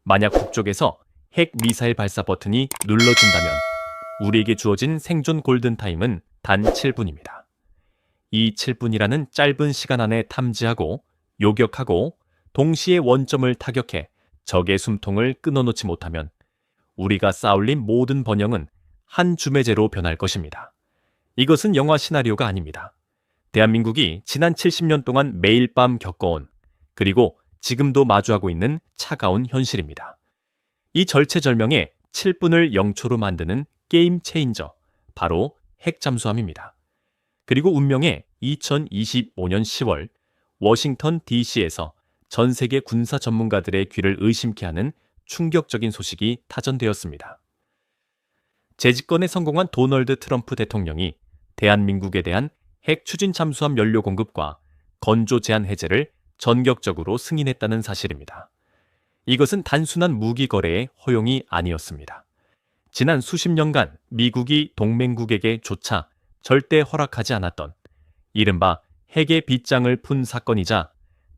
만약 북쪽에서 핵 미사일 발사 버튼이 눌러진다면 우리에게 주어진 생존 골든타임은 단 7분입니다. 이 7분이라는 짧은 시간 안에 탐지하고 요격하고 동시에 원점을 타격해 적의 숨통을 끊어놓지 못하면 우리가 쌓아올린 모든 번영은 한 주매제로 변할 것입니다. 이것은 영화 시나리오가 아닙니다. 대한민국이 지난 70년 동안 매일 밤 겪어온 그리고 지금도 마주하고 있는 차가운 현실입니다. 이 절체절명의 7분을 0초로 만드는 게임 체인저, 바로 핵잠수함입니다. 그리고 운명의 2025년 10월 워싱턴 DC에서 전 세계 군사 전문가들의 귀를 의심케 하는 충격적인 소식이 타전되었습니다. 재집권에 성공한 도널드 트럼프 대통령이 대한민국에 대한 핵 추진 잠수함 연료 공급과 건조 제한 해제를 전격적으로 승인했다는 사실입니다. 이것은 단순한 무기 거래의 허용이 아니었습니다. 지난 수십 년간 미국이 동맹국에게 조차 절대 허락하지 않았던 이른바 핵의 빗장을 푼 사건이자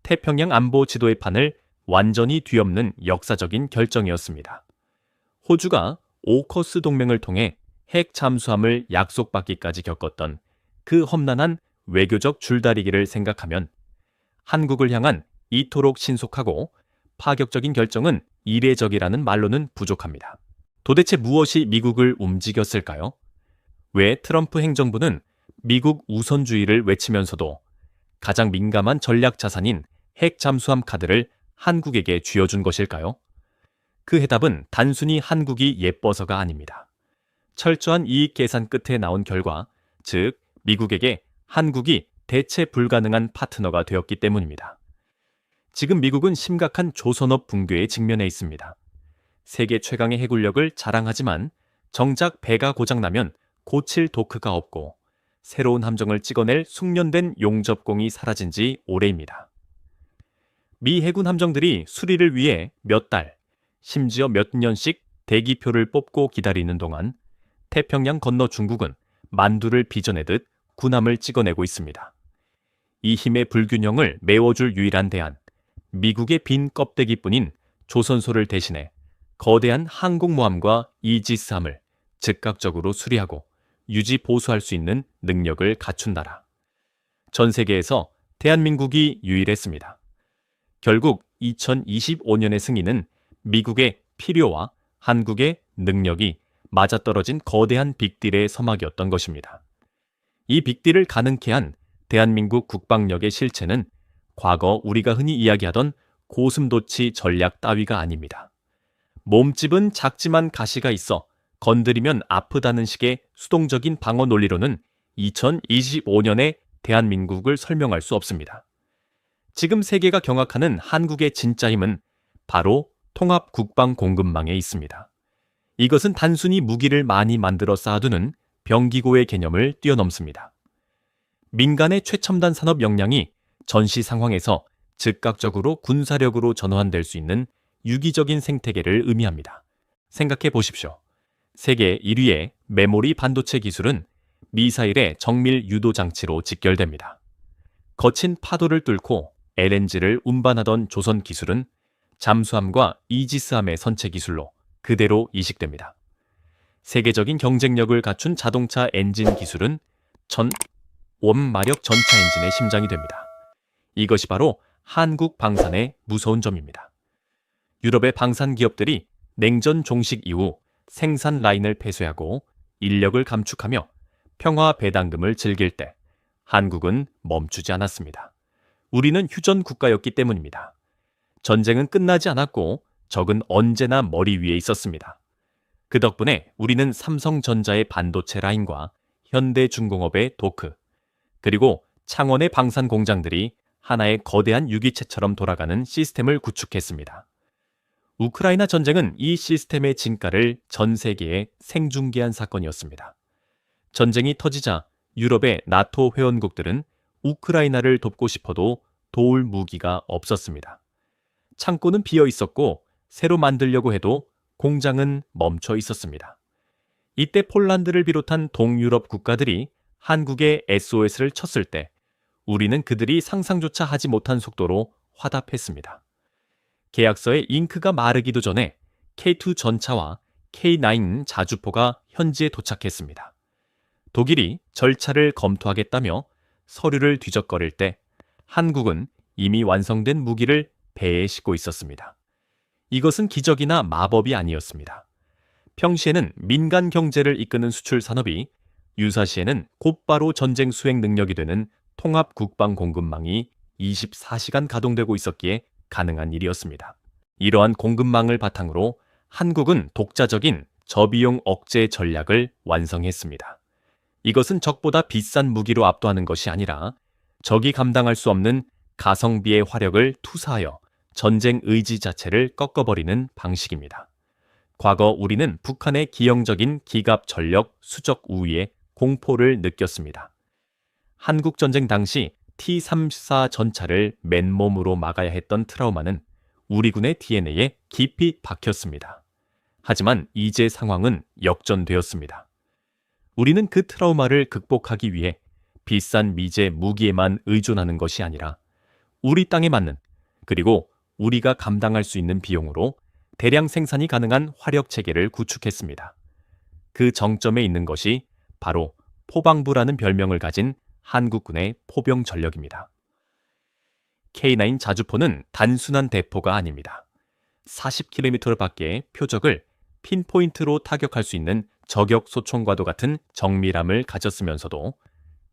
태평양 안보 지도의 판을 완전히 뒤엎는 역사적인 결정이었습니다. 호주가 오커스 동맹을 통해 핵 잠수함을 약속받기까지 겪었던 그 험난한 외교적 줄다리기를 생각하면 한국을 향한 이토록 신속하고 파격적인 결정은 이례적이라는 말로는 부족합니다. 도대체 무엇이 미국을 움직였을까요? 왜 트럼프 행정부는 미국 우선주의를 외치면서도 가장 민감한 전략 자산인 핵 잠수함 카드를 한국에게 쥐어준 것일까요? 그 해답은 단순히 한국이 예뻐서가 아닙니다. 철저한 이익 계산 끝에 나온 결과, 즉 미국에게 한국이 대체 불가능한 파트너가 되었기 때문입니다. 지금 미국은 심각한 조선업 붕괴에 직면해 있습니다. 세계 최강의 해군력을 자랑하지만 정작 배가 고장나면 고칠 도크가 없고 새로운 함정을 찍어낼 숙련된 용접공이 사라진 지 오래입니다. 미 해군 함정들이 수리를 위해 몇 달, 심지어 몇 년씩 대기표를 뽑고 기다리는 동안 태평양 건너 중국은 만두를 빚어내듯 군함을 찍어내고 있습니다. 이 힘의 불균형을 메워줄 유일한 대안, 미국의 빈 껍데기뿐인 조선소를 대신해 거대한 항공모함과 이지스함을 즉각적으로 수리하고 유지 보수할 수 있는 능력을 갖춘 나라. 전 세계에서 대한민국이 유일했습니다. 결국 2025년의 승리는 미국의 필요와 한국의 능력이 맞아떨어진 거대한 빅딜의 서막이었던 것입니다. 이 빅딜을 가능케 한 대한민국 국방력의 실체는 과거 우리가 흔히 이야기하던 고슴도치 전략 따위가 아닙니다. 몸집은 작지만 가시가 있어 건드리면 아프다는 식의 수동적인 방어 논리로는 2025년의 대한민국을 설명할 수 없습니다. 지금 세계가 경악하는 한국의 진짜 힘은 바로 통합 국방 공급망에 있습니다. 이것은 단순히 무기를 많이 만들어 쌓아두는 병기고의 개념을 뛰어넘습니다. 민간의 최첨단 산업 역량이 전시 상황에서 즉각적으로 군사력으로 전환될 수 있는 유기적인 생태계를 의미합니다. 생각해 보십시오. 세계 1위의 메모리 반도체 기술은 미사일의 정밀 유도 장치로 직결됩니다. 거친 파도를 뚫고 LNG를 운반하던 조선 기술은 잠수함과 이지스함의 선체 기술로 그대로 이식됩니다. 세계적인 경쟁력을 갖춘 자동차 엔진 기술은 1000원마력 전차 엔진의 심장이 됩니다. 이것이 바로 한국 방산의 무서운 점입니다. 유럽의 방산 기업들이 냉전 종식 이후 생산 라인을 폐쇄하고 인력을 감축하며 평화 배당금을 즐길 때 한국은 멈추지 않았습니다. 우리는 휴전 국가였기 때문입니다. 전쟁은 끝나지 않았고 적은 언제나 머리 위에 있었습니다. 그 덕분에 우리는 삼성전자의 반도체 라인과 현대중공업의 도크, 그리고 창원의 방산 공장들이 하나의 거대한 유기체처럼 돌아가는 시스템을 구축했습니다. 우크라이나 전쟁은 이 시스템의 진가를 전 세계에 생중계한 사건이었습니다. 전쟁이 터지자 유럽의 나토 회원국들은 우크라이나를 돕고 싶어도 도울 무기가 없었습니다. 창고는 비어 있었고 새로 만들려고 해도 공장은 멈춰 있었습니다. 이때 폴란드를 비롯한 동유럽 국가들이 한국에 SOS를 쳤을 때 우리는 그들이 상상조차 하지 못한 속도로 화답했습니다. 계약서에 잉크가 마르기도 전에 K2 전차와 K9 자주포가 현지에 도착했습니다. 독일이 절차를 검토하겠다며 서류를 뒤적거릴 때 한국은 이미 완성된 무기를 배에 싣고 있었습니다. 이것은 기적이나 마법이 아니었습니다. 평시에는 민간 경제를 이끄는 수출 산업이 유사시에는 곧바로 전쟁 수행 능력이 되는 통합 국방 공급망이 24시간 가동되고 있었기에 가능한 일이었습니다. 이러한 공급망을 바탕으로 한국은 독자적인 저비용 억제 전략을 완성했습니다. 이것은 적보다 비싼 무기로 압도하는 것이 아니라 적이 감당할 수 없는 가성비의 화력을 투사하여 전쟁 의지 자체를 꺾어버리는 방식입니다. 과거 우리는 북한의 기형적인 기갑 전력 수적 우위에 공포를 느꼈습니다. 한국 전쟁 당시 T-34 전차를 맨몸으로 막아야 했던 트라우마는 우리 군의 DNA에 깊이 박혔습니다. 하지만 이제 상황은 역전되었습니다. 우리는 그 트라우마를 극복하기 위해 비싼 미제 무기에만 의존하는 것이 아니라 우리 땅에 맞는 그리고 우리가 감당할 수 있는 비용으로 대량 생산이 가능한 화력 체계를 구축했습니다. 그 정점에 있는 것이 바로 포방부라는 별명을 가진 한국군의 포병 전력입니다. K9 자주포는 단순한 대포가 아닙니다. 40km 밖의 표적을 핀포인트로 타격할 수 있는 저격 소총과도 같은 정밀함을 가졌으면서도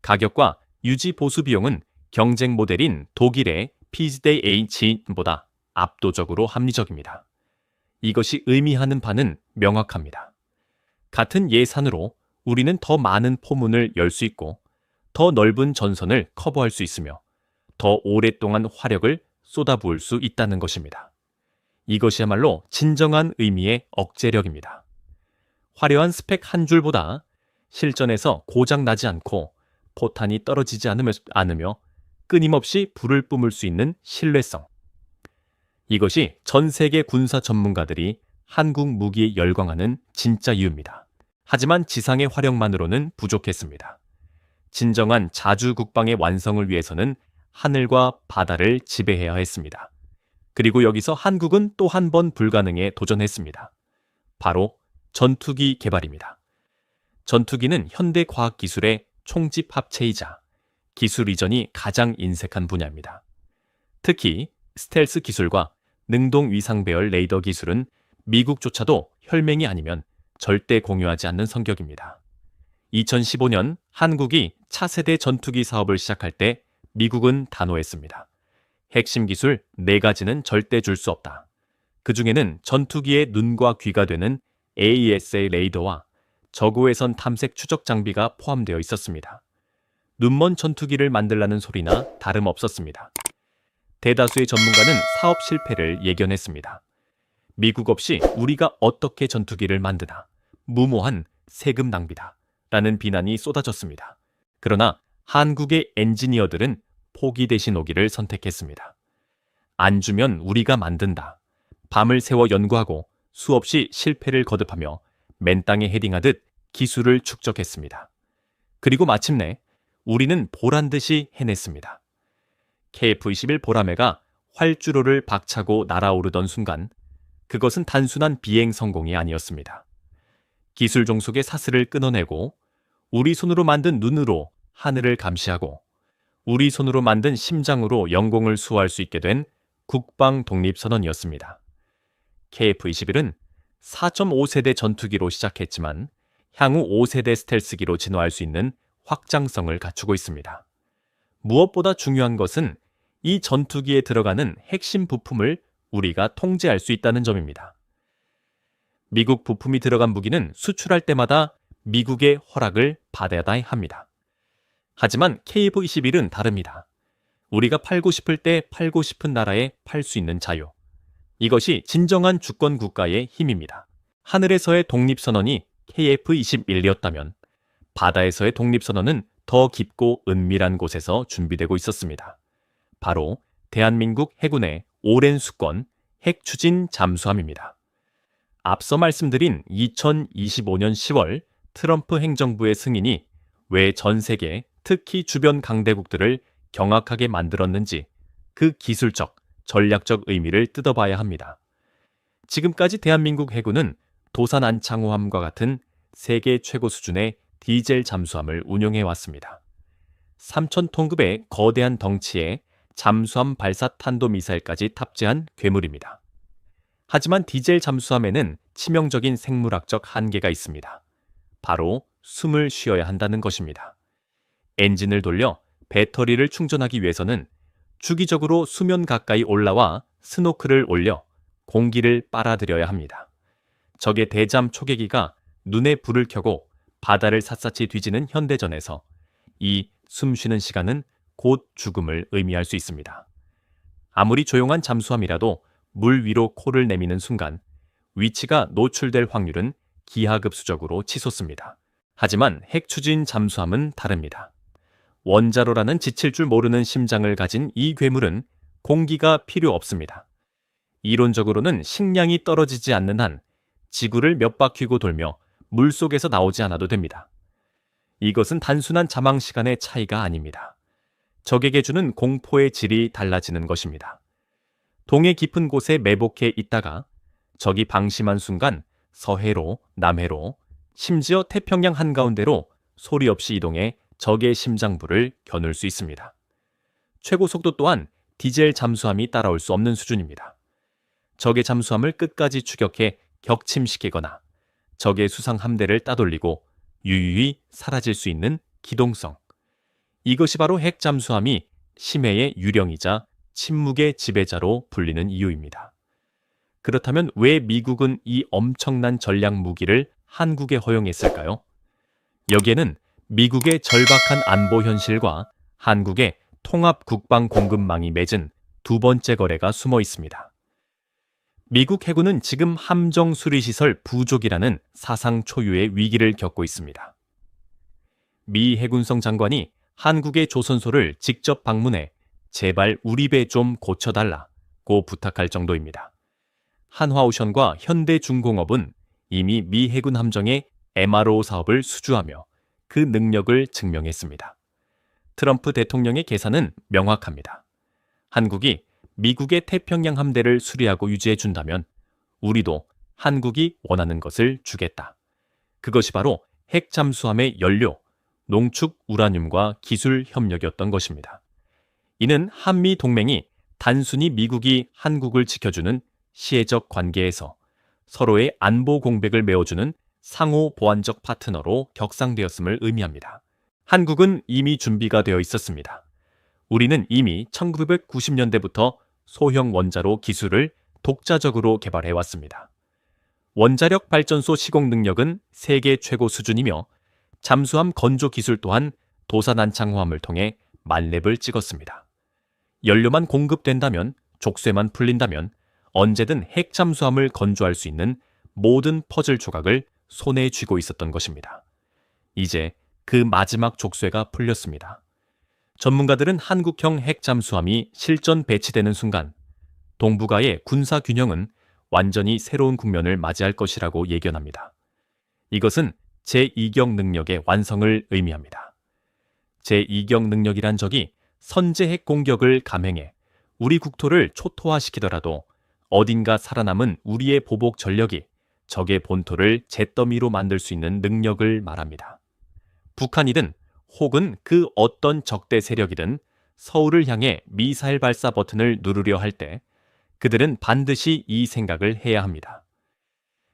가격과 유지 보수 비용은 경쟁 모델인 독일의 PZD-H보다 압도적으로 합리적입니다. 이것이 의미하는 바는 명확합니다. 같은 예산으로 우리는 더 많은 포문을 열 수 있고 더 넓은 전선을 커버할 수 있으며 더 오랫동안 화력을 쏟아부을 수 있다는 것입니다. 이것이야말로 진정한 의미의 억제력입니다. 화려한 스펙 한 줄보다 실전에서 고장 나지 않고 포탄이 떨어지지 않으며 끊임없이 불을 뿜을 수 있는 신뢰성. 이것이 전 세계 군사 전문가들이 한국 무기에 열광하는 진짜 이유입니다. 하지만 지상의 화력만으로는 부족했습니다. 진정한 자주 국방의 완성을 위해서는 하늘과 바다를 지배해야 했습니다. 그리고 여기서 한국은 또 한 번 불가능에 도전했습니다. 바로 전투기 개발입니다. 전투기는 현대 과학기술의 총집 합체이자 기술 이전이 가장 인색한 분야입니다. 특히 스텔스 기술과 능동 위상 배열 레이더 기술은 미국조차도 혈맹이 아니면 절대 공유하지 않는 성격입니다. 2015년 한국이 차세대 전투기 사업을 시작할 때 미국은 단호했습니다. 핵심 기술 4가지는 절대 줄 수 없다. 그 중에는 전투기의 눈과 귀가 되는 AESA 레이더와 저고해선 탐색 추적 장비가 포함되어 있었습니다. 눈먼 전투기를 만들라는 소리나 다름없었습니다. 대다수의 전문가는 사업 실패를 예견했습니다. 미국 없이 우리가 어떻게 전투기를 만드나, 무모한 세금 낭비다 라는 비난이 쏟아졌습니다. 그러나 한국의 엔지니어들은 포기 대신 오기를 선택했습니다. 안 주면 우리가 만든다. 밤을 새워 연구하고 수없이 실패를 거듭하며 맨 땅에 헤딩하듯 기술을 축적했습니다. 그리고 마침내 우리는 보란듯이 해냈습니다. KF-21 보라매가 활주로를 박차고 날아오르던 순간 그것은 단순한 비행 성공이 아니었습니다. 기술 종속의 사슬을 끊어내고 우리 손으로 만든 눈으로 하늘을 감시하고 우리 손으로 만든 심장으로 영공을 수호할 수 있게 된 국방 독립선언이었습니다. KF-21은 4.5세대 전투기로 시작했지만 향후 5세대 스텔스기로 진화할 수 있는 확장성을 갖추고 있습니다. 무엇보다 중요한 것은 이 전투기에 들어가는 핵심 부품을 우리가 통제할 수 있다는 점입니다. 미국 부품이 들어간 무기는 수출할 때마다 미국의 허락을 받아야 합니다. 하지만 KF-21은 다릅니다. 우리가 팔고 싶을 때 팔고 싶은 나라에 팔 수 있는 자유. 이것이 진정한 주권 국가의 힘입니다. 하늘에서의 독립선언이 KF-21이었다면 바다에서의 독립선언은 더 깊고 은밀한 곳에서 준비되고 있었습니다. 바로 대한민국 해군의 오랜 수권 핵추진 잠수함입니다. 앞서 말씀드린 2025년 10월 트럼프 행정부의 승인이 왜 전 세계, 특히 주변 강대국들을 경악하게 만들었는지 그 기술적, 전략적 의미를 뜯어봐야 합니다. 지금까지 대한민국 해군은 도산 안창호함과 같은 세계 최고 수준의 디젤 잠수함을 운용해 왔습니다. 3,000톤급의 거대한 덩치에 잠수함 발사 탄도미사일까지 탑재한 괴물입니다. 하지만 디젤 잠수함에는 치명적인 생물학적 한계가 있습니다. 바로 숨을 쉬어야 한다는 것입니다. 엔진을 돌려 배터리를 충전하기 위해서는 주기적으로 수면 가까이 올라와 스노클을 올려 공기를 빨아들여야 합니다. 적의 대잠 초계기가 눈에 불을 켜고 바다를 샅샅이 뒤지는 현대전에서 이 숨쉬는 시간은 곧 죽음을 의미할 수 있습니다. 아무리 조용한 잠수함이라도 물 위로 코를 내미는 순간 위치가 노출될 확률은 기하급수적으로 치솟습니다. 하지만 핵추진 잠수함은 다릅니다. 원자로라는 지칠 줄 모르는 심장을 가진 이 괴물은 공기가 필요 없습니다. 이론적으로는 식량이 떨어지지 않는 한 지구를 몇 바퀴고 돌며 물속에서 나오지 않아도 됩니다. 이것은 단순한 자망 시간의 차이가 아닙니다. 적에게 주는 공포의 질이 달라지는 것입니다. 동해 깊은 곳에 매복해 있다가 적이 방심한 순간 서해로, 남해로, 심지어 태평양 한가운데로 소리 없이 이동해 적의 심장부를 겨눌 수 있습니다. 최고 속도 또한 디젤 잠수함이 따라올 수 없는 수준입니다. 적의 잠수함을 끝까지 추격해 격침시키거나 적의 수상 함대를 따돌리고 유유히 사라질 수 있는 기동성. 이것이 바로 핵 잠수함이 심해의 유령이자 침묵의 지배자로 불리는 이유입니다. 그렇다면 왜 미국은 이 엄청난 전략 무기를 한국에 허용했을까요? 여기에는 미국의 절박한 안보 현실과 한국의 통합 국방 공급망이 맺은 두 번째 거래가 숨어 있습니다. 미국 해군은 지금 함정 수리시설 부족이라는 사상 초유의 위기를 겪고 있습니다. 미 해군성 장관이 한국의 조선소를 직접 방문해 제발 우리 배 좀 고쳐달라고 부탁할 정도입니다. 한화오션과 현대중공업은 이미 미 해군 함정의 MRO 사업을 수주하며 그 능력을 증명했습니다. 트럼프 대통령의 계산은 명확합니다. 한국이 미국의 태평양 함대를 수리하고 유지해 준다면 우리도 한국이 원하는 것을 주겠다. 그것이 바로 핵 잠수함의 연료, 농축 우라늄과 기술 협력이었던 것입니다. 이는 한미 동맹이 단순히 미국이 한국을 지켜주는 시혜적 관계에서 서로의 안보 공백을 메워주는 상호 보완적 파트너로 격상되었음을 의미합니다. 한국은 이미 준비가 되어 있었습니다. 우리는 이미 1990년대부터 소형 원자로 기술을 독자적으로 개발해왔습니다. 원자력 발전소 시공 능력은 세계 최고 수준이며 잠수함 건조 기술 또한 도산 안창호함을 통해 만렙을 찍었습니다. 연료만 공급된다면, 족쇄만 풀린다면 언제든 핵 잠수함을 건조할 수 있는 모든 퍼즐 조각을 손에 쥐고 있었던 것입니다. 이제 그 마지막 족쇄가 풀렸습니다. 전문가들은 한국형 핵 잠수함이 실전 배치되는 순간 동북아의 군사 균형은 완전히 새로운 국면을 맞이할 것이라고 예견합니다. 이것은 제2경 능력의 완성을 의미합니다. 제2경 능력이란 적이 선제 핵 공격을 감행해 우리 국토를 초토화시키더라도 어딘가 살아남은 우리의 보복 전력이 적의 본토를 잿더미로 만들 수 있는 능력을 말합니다. 북한이든 혹은 그 어떤 적대 세력이든 서울을 향해 미사일 발사 버튼을 누르려 할 때 그들은 반드시 이 생각을 해야 합니다.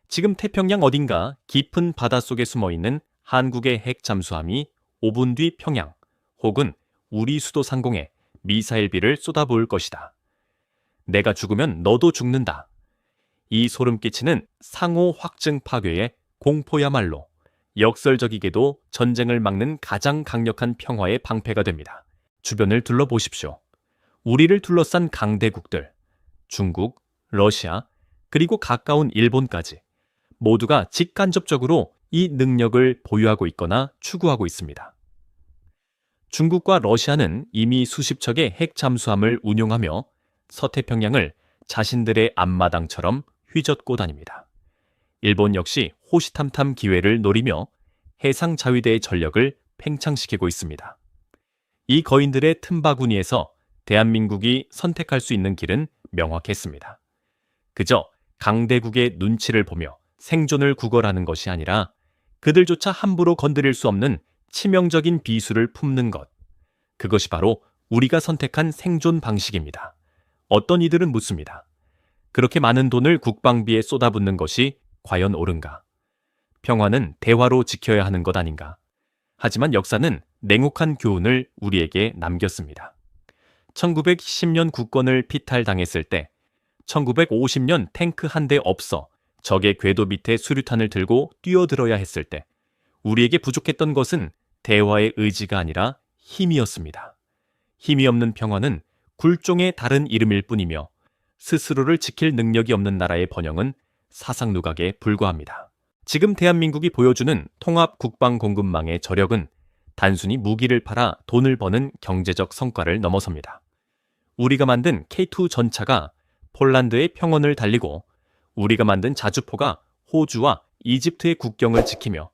지금 태평양 어딘가 깊은 바닷속에 숨어있는 한국의 핵 잠수함이 5분 뒤 평양 혹은 우리 수도 상공에 미사일비를 쏟아부을 것이다. 내가 죽으면 너도 죽는다. 이 소름 끼치는 상호 확증 파괴의 공포야말로 역설적이게도 전쟁을 막는 가장 강력한 평화의 방패가 됩니다. 주변을 둘러보십시오. 우리를 둘러싼 강대국들, 중국, 러시아, 그리고 가까운 일본까지 모두가 직간접적으로 이 능력을 보유하고 있거나 추구하고 있습니다. 중국과 러시아는 이미 수십 척의 핵 잠수함을 운용하며 서태평양을 자신들의 앞마당처럼 휘젓고 다닙니다. 일본 역시 호시탐탐 기회를 노리며 해상 자위대의 전력을 팽창시키고 있습니다. 이 거인들의 틈바구니에서 대한민국이 선택할 수 있는 길은 명확했습니다. 그저 강대국의 눈치를 보며 생존을 구걸하는 것이 아니라 그들조차 함부로 건드릴 수 없는 치명적인 비수를 품는 것. 그것이 바로 우리가 선택한 생존 방식입니다. 어떤 이들은 묻습니다. 그렇게 많은 돈을 국방비에 쏟아붓는 것이 과연 옳은가? 평화는 대화로 지켜야 하는 것 아닌가? 하지만 역사는 냉혹한 교훈을 우리에게 남겼습니다. 1910년 국권을 피탈당했을 때 1950년 탱크 한 대 없어 적의 궤도 밑에 수류탄을 들고 뛰어들어야 했을 때 우리에게 부족했던 것은 대화의 의지가 아니라 힘이었습니다. 힘이 없는 평화는 굴종의 다른 이름일 뿐이며 스스로를 지킬 능력이 없는 나라의 번영은 사상 누각에 불과합니다. 지금 대한민국이 보여주는 통합 국방 공급망의 저력은 단순히 무기를 팔아 돈을 버는 경제적 성과를 넘어섭니다. 우리가 만든 K2 전차가 폴란드의 평원을 달리고 우리가 만든 자주포가 호주와 이집트의 국경을 지키며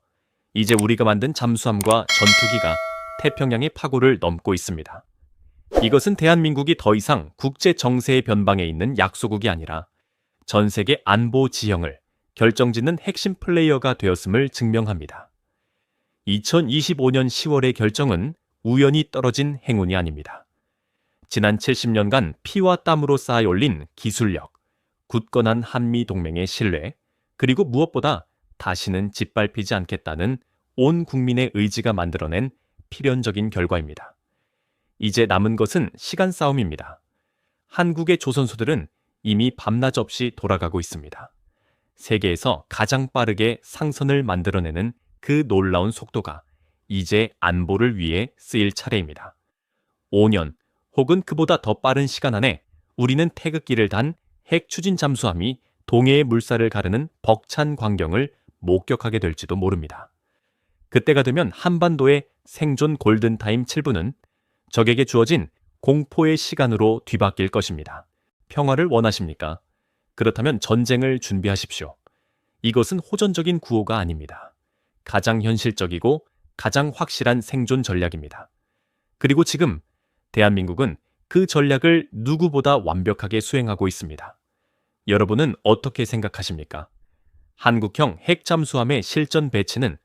이제 우리가 만든 잠수함과 전투기가 태평양의 파고를 넘고 있습니다. 이것은 대한민국이 더 이상 국제 정세의 변방에 있는 약소국이 아니라 전 세계 안보 지형을 결정짓는 핵심 플레이어가 되었음을 증명합니다. 2025년 10월의 결정은 우연히 떨어진 행운이 아닙니다. 지난 70년간 피와 땀으로 쌓아 올린 기술력, 굳건한 한미동맹의 신뢰, 그리고 무엇보다 다시는 짓밟히지 않겠다는 온 국민의 의지가 만들어낸 필연적인 결과입니다. 이제 남은 것은 시간 싸움입니다. 한국의 조선소들은 이미 밤낮 없이 돌아가고 있습니다. 세계에서 가장 빠르게 상선을 만들어내는 그 놀라운 속도가 이제 안보를 위해 쓰일 차례입니다. 5년 혹은 그보다 더 빠른 시간 안에 우리는 태극기를 단 핵 추진 잠수함이 동해의 물살을 가르는 벅찬 광경을 목격하게 될지도 모릅니다. 그때가 되면 한반도의 생존 골든타임 7분은 적에게 주어진 공포의 시간으로 뒤바뀔 것입니다. 평화를 원하십니까? 그렇다면 전쟁을 준비하십시오. 이것은 호전적인 구호가 아닙니다. 가장 현실적이고 가장 확실한 생존 전략입니다. 그리고 지금 대한민국은 그 전략을 누구보다 완벽하게 수행하고 있습니다. 여러분은 어떻게 생각하십니까? 한국형 핵잠수함의 실전 배치는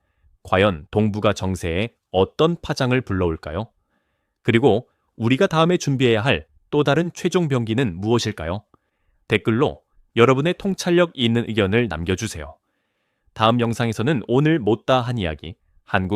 과연 동북아 정세에 어떤 파장을 불러올까요? 그리고 우리가 다음에 준비해야 할 또 다른 최종 병기는 무엇일까요? 댓글로 여러분의 통찰력 있는 의견을 남겨주세요. 다음 영상에서는 오늘 못다 한 이야기, 한국